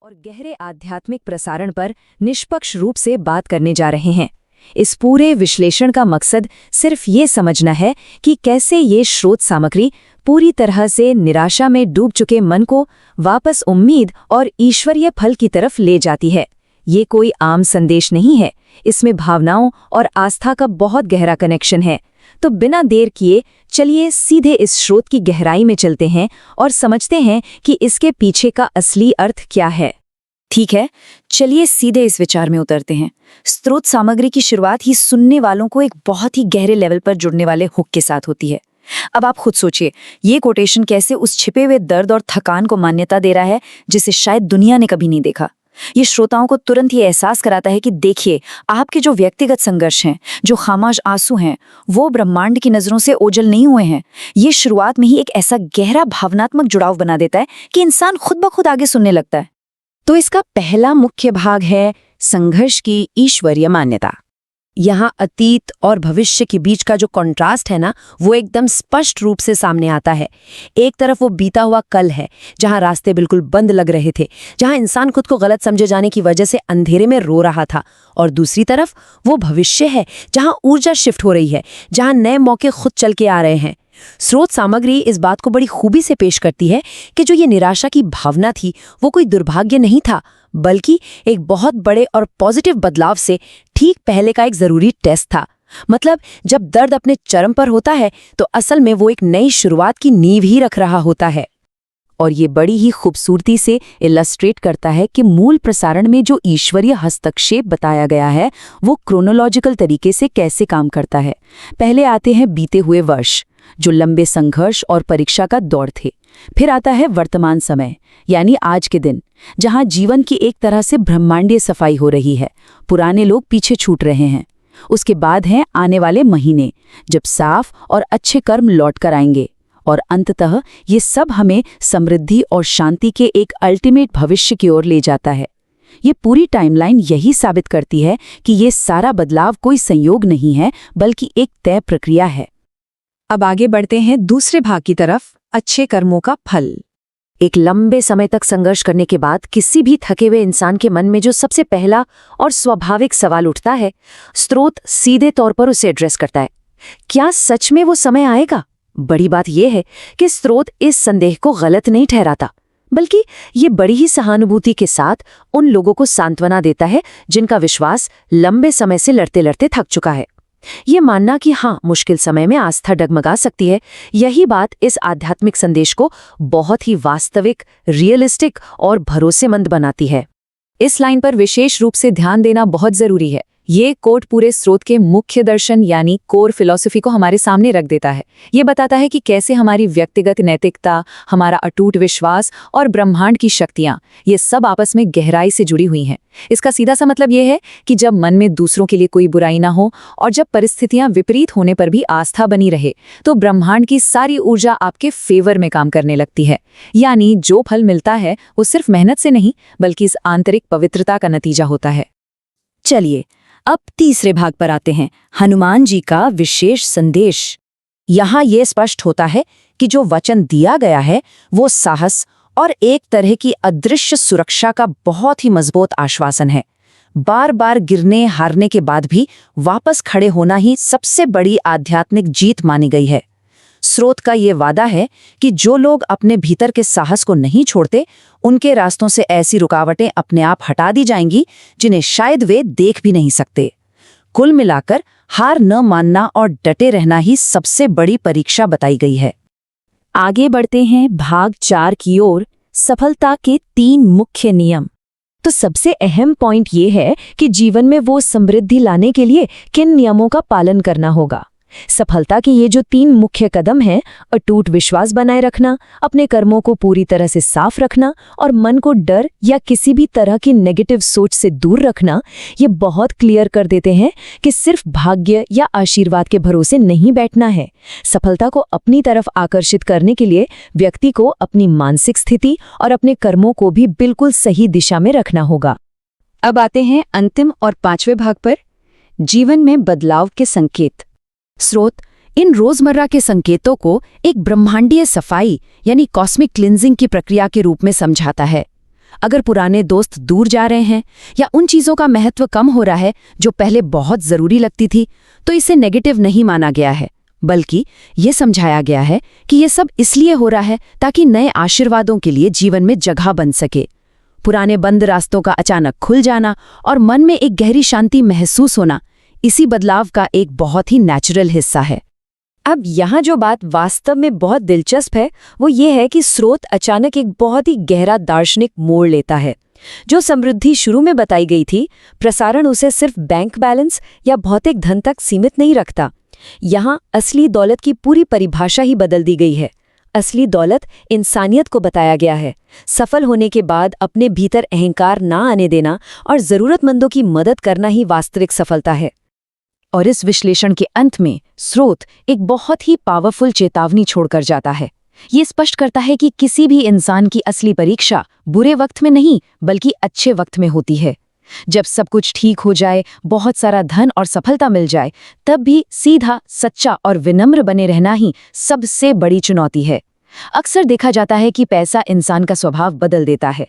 और गहरे आध्यात्मिक प्रसारण पर निष्पक्ष रूप से बात करने जा रहे हैं। इस पूरे विश्लेषण का मकसद सिर्फ ये समझना है कि कैसे ये स्रोत सामग्री पूरी तरह से निराशा में डूब चुके मन को वापस उम्मीद और ईश्वरीय फल की तरफ ले जाती है। ये कोई आम संदेश नहीं है, इसमें भावनाओं और आस्था का बहुत गहरा कनेक्शन है। तो बिना देर किए चलिए सीधे इस स्रोत की गहराई में चलते हैं और समझते हैं कि इसके पीछे का असली अर्थ क्या है। ठीक है, चलिए सीधे इस विचार में उतरते हैं। स्रोत सामग्री की शुरुआत ही सुनने वालों को एक बहुत ही गहरे लेवल पर जुड़ने वाले हुक के साथ होती है। अब आप खुद सोचिए, ये कोटेशन कैसे उस छिपे हुए दर्द और थकान को मान्यता दे रहा है जिसे शायद दुनिया ने कभी नहीं देखा। ये श्रोताओं को तुरंत ये एहसास कराता है कि देखिए, आपके जो व्यक्तिगत संघर्ष हैं, जो खामोश आंसू हैं, वो ब्रह्मांड की नजरों से ओझल नहीं हुए हैं। ये शुरुआत में ही एक ऐसा गहरा भावनात्मक जुड़ाव बना देता है कि इंसान खुद ब खुद आगे सुनने लगता है। तो इसका पहला मुख्य भाग है संघर्ष की ईश्वरीय मान्यता। यहाँ अतीत और भविष्य के बीच का जो कॉन्ट्रास्ट है ना, वो एकदम स्पष्ट रूप से सामने आता है। एक तरफ वो बीता हुआ कल है, जहाँ रास्ते बिल्कुल बंद लग रहे थे, जहाँ इंसान खुद को गलत समझे जाने की वजह से अंधेरे में रो रहा था, और दूसरी तरफ वो भविष्य है, जहाँ ऊर्जा शिफ्ट हो रही है, जहाँ नए मौके खुद चल के आ रहे हैं। स्रोत सामग्री इस बात को बड़ी खूबी से पेश करती है कि जो ये निराशा की भावना थी, वो कोई दुर्भाग्य नहीं था, बल्कि एक बहुत बड़े और पॉजिटिव बदलाव से ठीक पहले का एक जरूरी टेस्ट था। मतलब जब दर्द अपने चरम पर होता है तो असल में वो एक नई शुरुआत की नींव ही रख रहा होता है। और ये बड़ी ही खूबसूरती से इलस्ट्रेट करता है कि मूल प्रसारण में जो ईश्वरीय हस्तक्षेप बताया गया है, वो क्रोनोलॉजिकल तरीके से कैसे काम करता है। पहले आते हैं बीते हुए वर्ष, जो लंबे संघर्ष और परीक्षा का दौर थे। फिर आता है वर्तमान समय, यानी आज के दिन, जहां जीवन की एक तरह से ब्रह्मांडीय सफाई हो रही है, पुराने लोग पीछे छूट रहे हैं। उसके बाद हैं आने वाले महीने, जब साफ और अच्छे कर्म लौट कर आएंगे, और अंततः ये सब हमें समृद्धि और शांति के एक अल्टीमेट भविष्य की ओर ले जाता है। ये पूरी टाइमलाइन यही साबित करती है कि ये सारा बदलाव कोई संयोग नहीं है, बल्कि एक तय प्रक्रिया है। अब आगे बढ़ते हैं दूसरे भाग की तरफ, अच्छे कर्मों का फल। एक लंबे समय तक संघर्ष करने के बाद किसी भी थके हुए इंसान के मन में जो सबसे पहला और स्वाभाविक सवाल उठता है, स्रोत सीधे तौर पर उसे एड्रेस करता है। क्या सच में वो समय आएगा? बड़ी बात यह है कि स्रोत इस संदेह को गलत नहीं ठहराता, बल्कि ये बड़ी ही सहानुभूति के साथ उन लोगों को सांत्वना देता है जिनका विश्वास लंबे समय से लड़ते लड़ते थक चुका है। ये मानना कि हाँ, मुश्किल समय में आस्था डगमगा सकती है, यही बात इस आध्यात्मिक संदेश को बहुत ही वास्तविक, रियलिस्टिक और भरोसेमंद बनाती है। इस लाइन पर विशेष रूप से ध्यान देना बहुत जरूरी है। ये कोट पूरे स्रोत के मुख्य दर्शन यानी कोर फिलॉसफी को हमारे सामने रख देता है। ये बताता है कि कैसे हमारी व्यक्तिगत नैतिकता, हमारा अटूट विश्वास और ब्रह्मांड की शक्तियां, ये सब आपस में गहराई से जुड़ी हुई हैं। इसका सीधा सा मतलब ये है कि जब मन में दूसरों के लिए कोई बुराई ना हो और जब परिस्थितियां विपरीत होने पर भी आस्था बनी रहे, तो ब्रह्मांड की सारी ऊर्जा आपके फेवर में काम करने लगती है। यानी जो फल मिलता है वो सिर्फ मेहनत से नहीं, बल्कि इस आंतरिक पवित्रता का नतीजा होता है। चलिए अब तीसरे भाग पर आते हैं, हनुमान जी का विशेष संदेश। यहाँ ये स्पष्ट होता है कि जो वचन दिया गया है वो साहस और एक तरह की अदृश्य सुरक्षा का बहुत ही मजबूत आश्वासन है। बार बार गिरने हारने के बाद भी वापस खड़े होना ही सबसे बड़ी आध्यात्मिक जीत मानी गई है। स्रोत का ये वादा है कि जो लोग अपने भीतर के साहस को नहीं छोड़ते, उनके रास्तों से ऐसी रुकावटें अपने आप हटा दी जाएंगी जिन्हें शायद वे देख भी नहीं सकते। कुल मिलाकर हार न मानना और डटे रहना ही सबसे बड़ी परीक्षा बताई गई है। आगे बढ़ते हैं भाग 4 की ओर, सफलता के 3 मुख्य नियम। तो सबसे अहम पॉइंट ये है कि जीवन में वो समृद्धि लाने के लिए किन नियमों का पालन करना होगा। सफलता के ये जो 3 मुख्य कदम हैं, अटूट विश्वास बनाए रखना, अपने कर्मों को पूरी तरह से साफ रखना और मन को डर या किसी भी तरह की नेगेटिव सोच से दूर रखना, ये बहुत क्लियर कर देते हैं कि सिर्फ भाग्य या आशीर्वाद के भरोसे नहीं बैठना है। सफलता को अपनी तरफ आकर्षित करने के लिए व्यक्ति को अपनी मानसिक स्थिति और अपने कर्मों को भी बिल्कुल सही दिशा में रखना होगा। अब आते हैं अंतिम और 5वें भाग पर, जीवन में बदलाव के संकेत। स्रोत इन रोजमर्रा के संकेतों को एक ब्रह्मांडीय सफाई यानी कॉस्मिक क्लिंजिंग की प्रक्रिया के रूप में समझाता है। अगर पुराने दोस्त दूर जा रहे हैं या उन चीज़ों का महत्व कम हो रहा है जो पहले बहुत ज़रूरी लगती थी, तो इसे नेगेटिव नहीं माना गया है, बल्कि ये समझाया गया है कि ये सब इसलिए हो रहा है ताकि नए आशीर्वादों के लिए जीवन में जगह बन सके। पुराने बंद रास्तों का अचानक खुल जाना और मन में एक गहरी शांति महसूस होना इसी बदलाव का एक बहुत ही नेचुरल हिस्सा है। अब यहाँ जो बात वास्तव में बहुत दिलचस्प है वो ये है कि स्रोत अचानक एक बहुत ही गहरा दार्शनिक मोड़ लेता है। जो समृद्धि शुरू में बताई गई थी, प्रसारण उसे सिर्फ बैंक बैलेंस या भौतिक धन तक सीमित नहीं रखता। यहाँ असली दौलत की पूरी परिभाषा ही बदल दी गई है। असली दौलत इंसानियत को बताया गया है। सफल होने के बाद अपने भीतर अहंकार ना आने देना और ज़रूरतमंदों की मदद करना ही वास्तविक सफलता है। और इस विश्लेषण के अंत में स्रोत एक बहुत ही पावरफुल चेतावनी छोड़कर जाता है। ये स्पष्ट करता है कि किसी भी इंसान की असली परीक्षा बुरे वक्त में नहीं बल्कि अच्छे वक्त में होती है। जब सब कुछ ठीक हो जाए, बहुत सारा धन और सफलता मिल जाए, तब भी सीधा, सच्चा और विनम्र बने रहना ही सबसे बड़ी चुनौती है। अक्सर देखा जाता है कि पैसा इंसान का स्वभाव बदल देता है।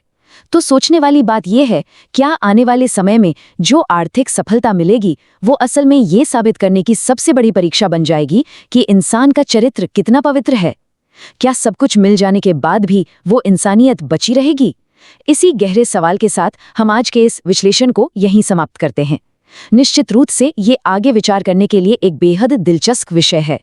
तो सोचने वाली बात यह है, क्या आने वाले समय में जो आर्थिक सफलता मिलेगी वो असल में ये साबित करने की सबसे बड़ी परीक्षा बन जाएगी कि इंसान का चरित्र कितना पवित्र है? क्या सब कुछ मिल जाने के बाद भी वो इंसानियत बची रहेगी? इसी गहरे सवाल के साथ हम आज के इस विश्लेषण को यहीं समाप्त करते हैं। निश्चित रूप से ये आगे विचार करने के लिए एक बेहद दिलचस्प विषय है।